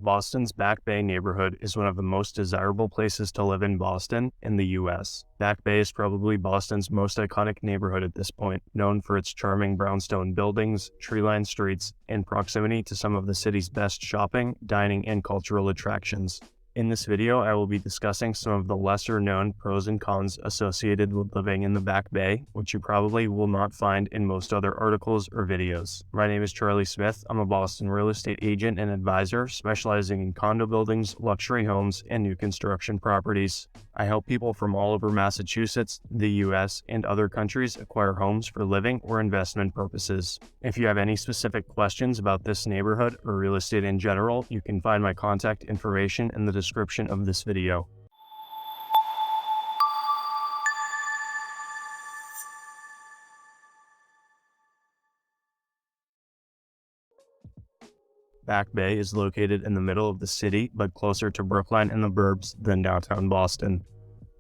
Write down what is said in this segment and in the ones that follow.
Boston's Back Bay neighborhood is one of the most desirable places to live in Boston in the U.S. Back Bay is probably Boston's most iconic neighborhood at this point, known for its charming brownstone buildings, tree-lined streets, and proximity to some of the city's best shopping, dining, and cultural attractions. In this video, I will be discussing some of the lesser-known pros and cons associated with living in the Back Bay, which you probably will not find in most other articles or videos. My name is Charlie Smith. I'm a Boston real estate agent and advisor specializing in condo buildings, luxury homes, and new construction properties. I help people from all over Massachusetts, the U.S., and other countries acquire homes for living or investment purposes. If you have any specific questions about this neighborhood or real estate in general, you can find my contact information in the description of this video. Back Bay is located in the middle of the city, but closer to Brookline and the burbs than downtown Boston.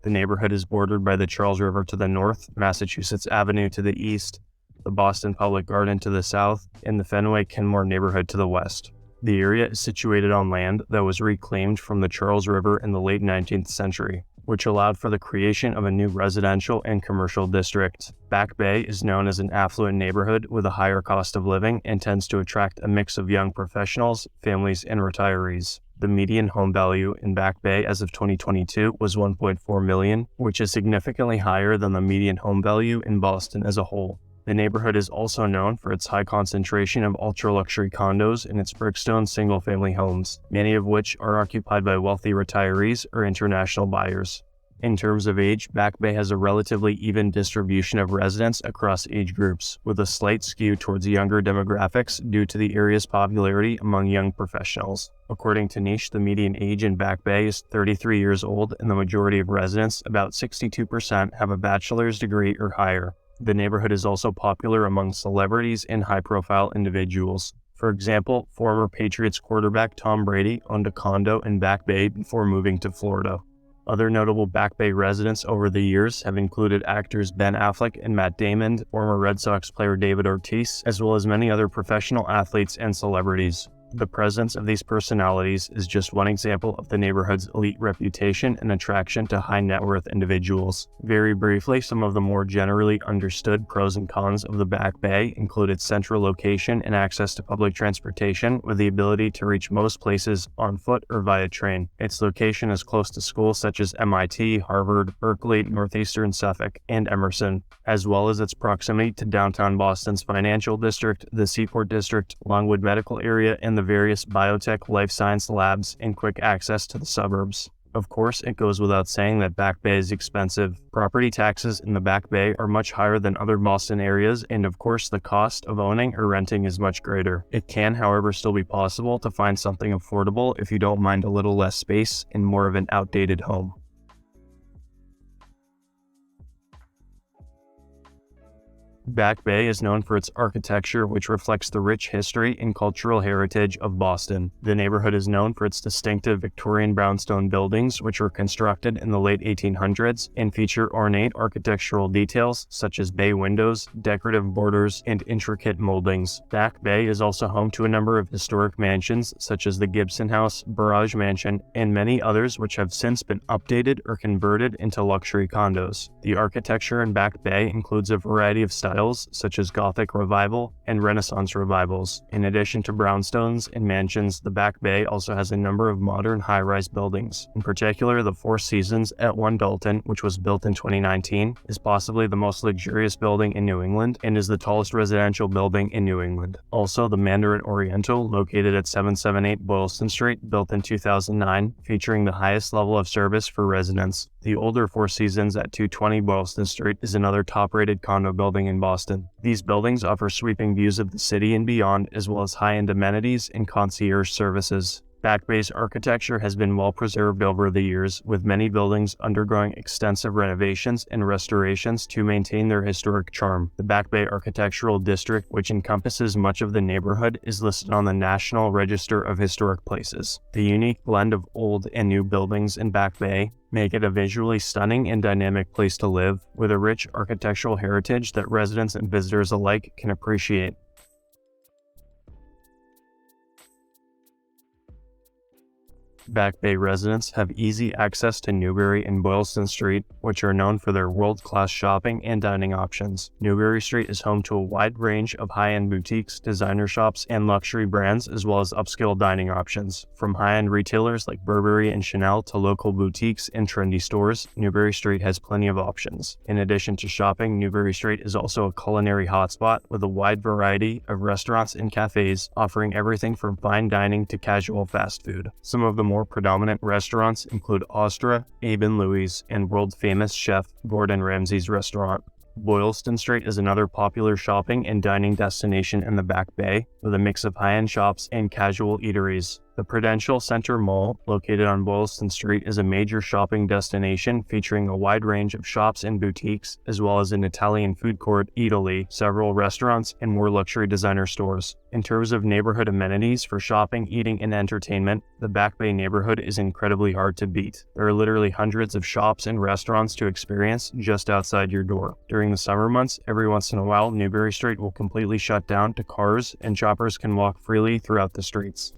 The neighborhood is bordered by the Charles River to the north, Massachusetts Avenue to the east, the Boston Public Garden to the south, and the Fenway-Kenmore neighborhood to the west. The area is situated on land that was reclaimed from the Charles River in the late 19th century, which allowed for the creation of a new residential and commercial district. Back Bay is known as an affluent neighborhood with a higher cost of living and tends to attract a mix of young professionals, families, and retirees. The median home value in Back Bay as of 2022 was $1.4 million, which is significantly higher than the median home value in Boston as a whole. The neighborhood is also known for its high concentration of ultra-luxury condos and its brickstone single-family homes, many of which are occupied by wealthy retirees or international buyers. In terms of age, Back Bay has a relatively even distribution of residents across age groups, with a slight skew towards younger demographics due to the area's popularity among young professionals. According to Niche, the median age in Back Bay is 33 years old, and the majority of residents, about 62%, have a bachelor's degree or higher. The neighborhood is also popular among celebrities and high-profile individuals. For example, former Patriots quarterback Tom Brady owned a condo in Back Bay before moving to Florida. Other notable Back Bay residents over the years have included actors Ben Affleck and Matt Damon, former Red Sox player David Ortiz, as well as many other professional athletes and celebrities. The presence of these personalities is just one example of the neighborhood's elite reputation and attraction to high net worth individuals. Very briefly, some of the more generally understood pros and cons of the Back Bay include its central location and access to public transportation with the ability to reach most places on foot or via train. Its location is close to schools such as MIT, Harvard, Berkeley, Northeastern Suffolk, and Emerson, as well as its proximity to downtown Boston's financial district, the Seaport District, Longwood Medical Area, and the various biotech life science labs, and quick access to the suburbs. Of course, it goes without saying that Back Bay is expensive. Property taxes in the Back Bay are much higher than other Boston areas, and of course the cost of owning or renting is much greater. It can, however, still be possible to find something affordable if you don't mind a little less space and more of an outdated home. Back Bay is known for its architecture, which reflects the rich history and cultural heritage of Boston. The neighborhood is known for its distinctive Victorian brownstone buildings, which were constructed in the late 1800s and feature ornate architectural details such as bay windows, decorative borders, and intricate moldings. Back Bay is also home to a number of historic mansions such as the Gibson House, Barrage Mansion, and many others which have since been updated or converted into luxury condos. The architecture in Back Bay includes a variety of styles such as Gothic Revival and Renaissance Revivals. In addition to brownstones and mansions, the Back Bay also has a number of modern high-rise buildings. In particular, the Four Seasons One Dalton, which was built in 2019, is possibly the most luxurious building in New England and is the tallest residential building in New England. Also, the Madarin Oriental, located at 778 Boylston Street, built in 2009, featuring the highest level of service for residents. The older Four Seasons at 220 Boylston Street is another top-rated condo building in Boston. These buildings offer sweeping views of the city and beyond, as well as high-end amenities and concierge services. Back Bay's architecture has been well preserved over the years, with many buildings undergoing extensive renovations and restorations to maintain their historic charm. The Back Bay Architectural District, which encompasses much of the neighborhood, is listed on the National Register of Historic Places. The unique blend of old and new buildings in Back Bay make it a visually stunning and dynamic place to live, with a rich architectural heritage that residents and visitors alike can appreciate. Back Bay residents have easy access to Newbury and Boylston Street, which are known for their world-class shopping and dining options. Newbury Street is home to a wide range of high-end boutiques, designer shops, and luxury brands, as well as upscale dining options. From high-end retailers like Burberry and Chanel to local boutiques and trendy stores, Newbury Street has plenty of options. In addition to shopping, Newbury Street is also a culinary hotspot with a wide variety of restaurants and cafes, offering everything from fine dining to casual fast food. Some of the more predominant restaurants include Ostra, Abe & Louie's, and world-famous chef Gordon Ramsay's restaurant. Boylston Street is another popular shopping and dining destination in the Back Bay, with a mix of high-end shops and casual eateries. The Prudential Center Mall, located on Boylston Street, is a major shopping destination featuring a wide range of shops and boutiques, as well as an Italian food court, Italy, several restaurants, and more luxury designer stores. In terms of neighborhood amenities for shopping, eating, and entertainment, the Back Bay neighborhood is incredibly hard to beat. There are literally hundreds of shops and restaurants to experience just outside your door. During the summer months, every once in a while, Newbury Street will completely shut down to cars, and shoppers can walk freely throughout the streets.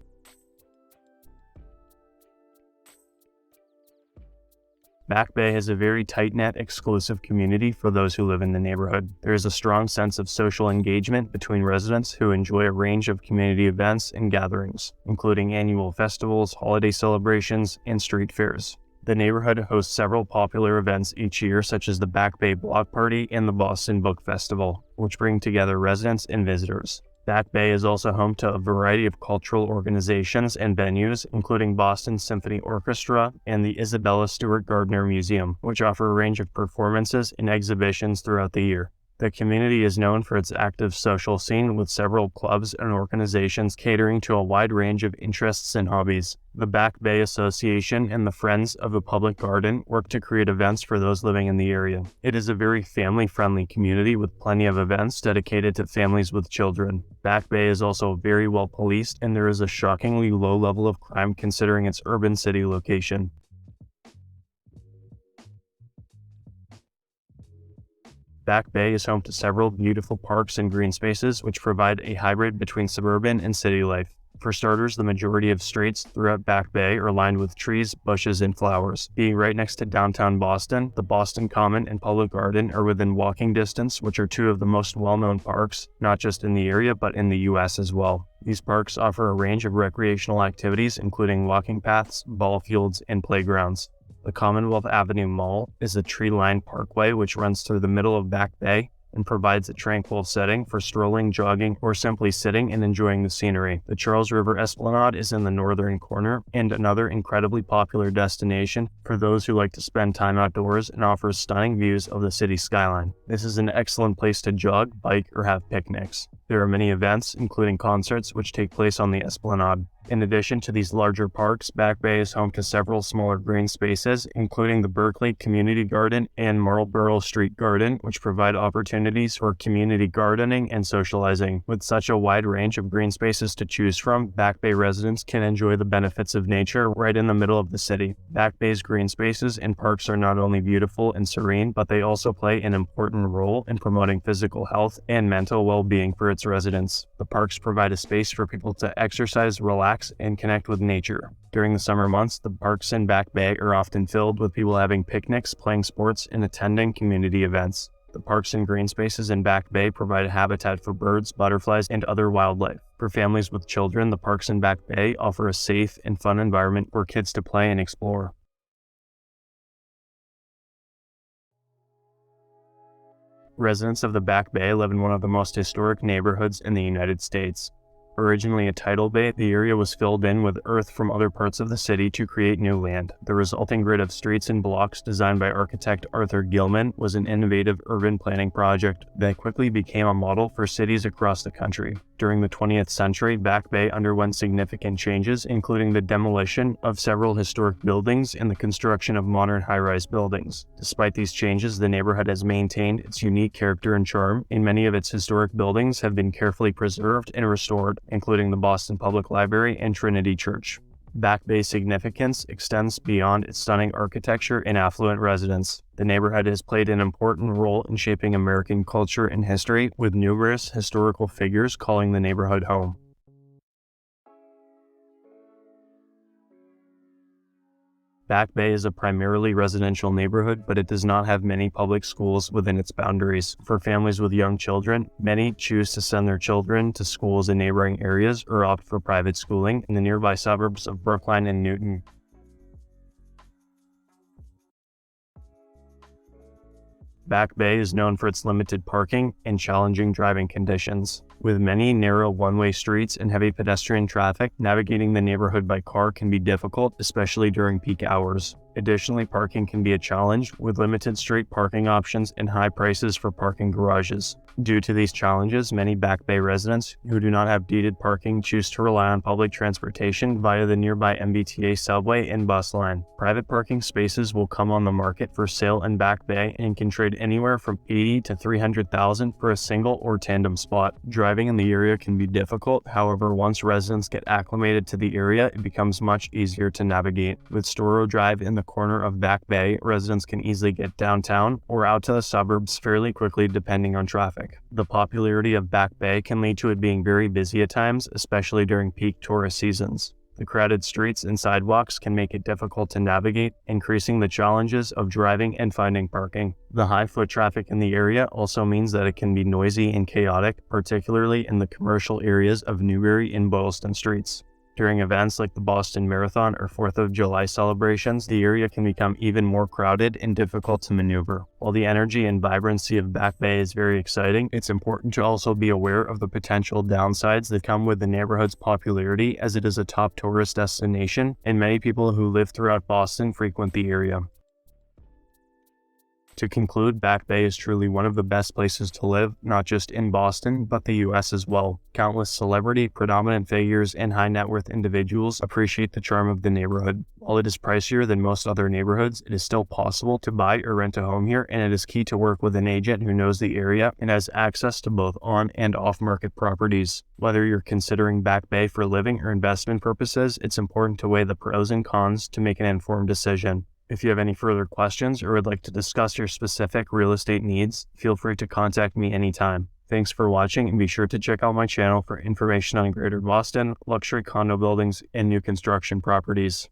Back Bay has a very tight-knit, exclusive community for those who live in the neighborhood. There is a strong sense of social engagement between residents who enjoy a range of community events and gatherings, including annual festivals, holiday celebrations, and street fairs. The neighborhood hosts several popular events each year, such as the Back Bay Block Party and the Boston Book Festival, which bring together residents and visitors. Back Bay is also home to a variety of cultural organizations and venues, including Boston Symphony Orchestra and the Isabella Stewart Gardner Museum, which offer a range of performances and exhibitions throughout the year. The community is known for its active social scene, with several clubs and organizations catering to a wide range of interests and hobbies. The Back Bay Association and the Friends of the Public Garden work to create events for those living in the area. It is a very family-friendly community with plenty of events dedicated to families with children. Back Bay is also very well policed, and there is a shockingly low level of crime considering its urban city location. Back Bay is home to several beautiful parks and green spaces, which provide a hybrid between suburban and city life. For starters, the majority of streets throughout Back Bay are lined with trees, bushes, and flowers. Being right next to downtown Boston, the Boston Common and Public Garden are within walking distance, which are two of the most well-known parks, not just in the area, but in the U.S. as well. These parks offer a range of recreational activities, including walking paths, ball fields, and playgrounds. The Commonwealth Avenue Mall is a tree-lined parkway which runs through the middle of Back Bay and provides a tranquil setting for strolling, jogging, or simply sitting and enjoying the scenery. The Charles River Esplanade is in the northern corner and another incredibly popular destination for those who like to spend time outdoors and offers stunning views of the city skyline. This is an excellent place to jog, bike, or have picnics. There are many events, including concerts, which take place on the Esplanade. In addition to these larger parks, Back Bay is home to several smaller green spaces, including the Berkeley Community Garden and Marlborough Street Garden, which provide opportunities for community gardening and socializing. With such a wide range of green spaces to choose from, Back Bay residents can enjoy the benefits of nature right in the middle of the city. Back Bay's green spaces and parks are not only beautiful and serene, but they also play an important role in promoting physical health and mental well-being for its residents. The parks provide a space for people to exercise, relax, and connect with nature. During the summer months, the parks in Back Bay are often filled with people having picnics, playing sports, and attending community events. The parks and green spaces in Back Bay provide a habitat for birds, butterflies, and other wildlife. For families with children, the parks in Back Bay offer a safe and fun environment for kids to play and explore. Residents of the Back Bay live in one of the most historic neighborhoods in the United States. Originally a tidal bay, the area was filled in with earth from other parts of the city to create new land. The resulting grid of streets and blocks designed by architect Arthur Gilman was an innovative urban planning project that quickly became a model for cities across the country. During the 20th century, Back Bay underwent significant changes, including the demolition of several historic buildings and the construction of modern high-rise buildings. Despite these changes, the neighborhood has maintained its unique character and charm, and many of its historic buildings have been carefully preserved and restored, including the Boston Public Library and Trinity Church. Back Bay's significance extends beyond its stunning architecture and affluent residents. The neighborhood has played an important role in shaping American culture and history, with numerous historical figures calling the neighborhood home. Back Bay is a primarily residential neighborhood, but it does not have many public schools within its boundaries. For families with young children, many choose to send their children to schools in neighboring areas or opt for private schooling in the nearby suburbs of Brookline and Newton. Back Bay is known for its limited parking and challenging driving conditions. With many narrow one-way streets and heavy pedestrian traffic, navigating the neighborhood by car can be difficult, especially during peak hours. Additionally, parking can be a challenge, with limited street parking options and high prices for parking garages. Due to these challenges, many Back Bay residents who do not have deeded parking choose to rely on public transportation via the nearby MBTA subway and bus line. Private parking spaces will come on the market for sale in Back Bay and can trade anywhere from $80,000 to $300,000 for a single or tandem spot. Driving in the area can be difficult, however, once residents get acclimated to the area, it becomes much easier to navigate. With Storrow Drive in the corner of Back Bay, residents can easily get downtown or out to the suburbs fairly quickly depending on traffic. The popularity of Back Bay can lead to it being very busy at times, especially during peak tourist seasons. The crowded streets and sidewalks can make it difficult to navigate, increasing the challenges of driving and finding parking. The high foot traffic in the area also means that it can be noisy and chaotic, particularly in the commercial areas of Newbury and Boylston streets. During events like the Boston Marathon or 4th of July celebrations, the area can become even more crowded and difficult to maneuver. While the energy and vibrancy of Back Bay is very exciting, it's important to also be aware of the potential downsides that come with the neighborhood's popularity, as it is a top tourist destination, and many people who live throughout Boston frequent the area. To conclude, Back Bay is truly one of the best places to live, not just in Boston, but the US as well. Countless celebrity, predominant figures, and high net worth individuals appreciate the charm of the neighborhood. While it is pricier than most other neighborhoods, it is still possible to buy or rent a home here, and it is key to work with an agent who knows the area and has access to both on and off market properties. Whether you're considering Back Bay for living or investment purposes, it's important to weigh the pros and cons to make an informed decision. If you have any further questions or would like to discuss your specific real estate needs, feel free to contact me anytime. Thanks for watching, and be sure to check out my channel for information on Greater Boston, luxury condo buildings, and new construction properties.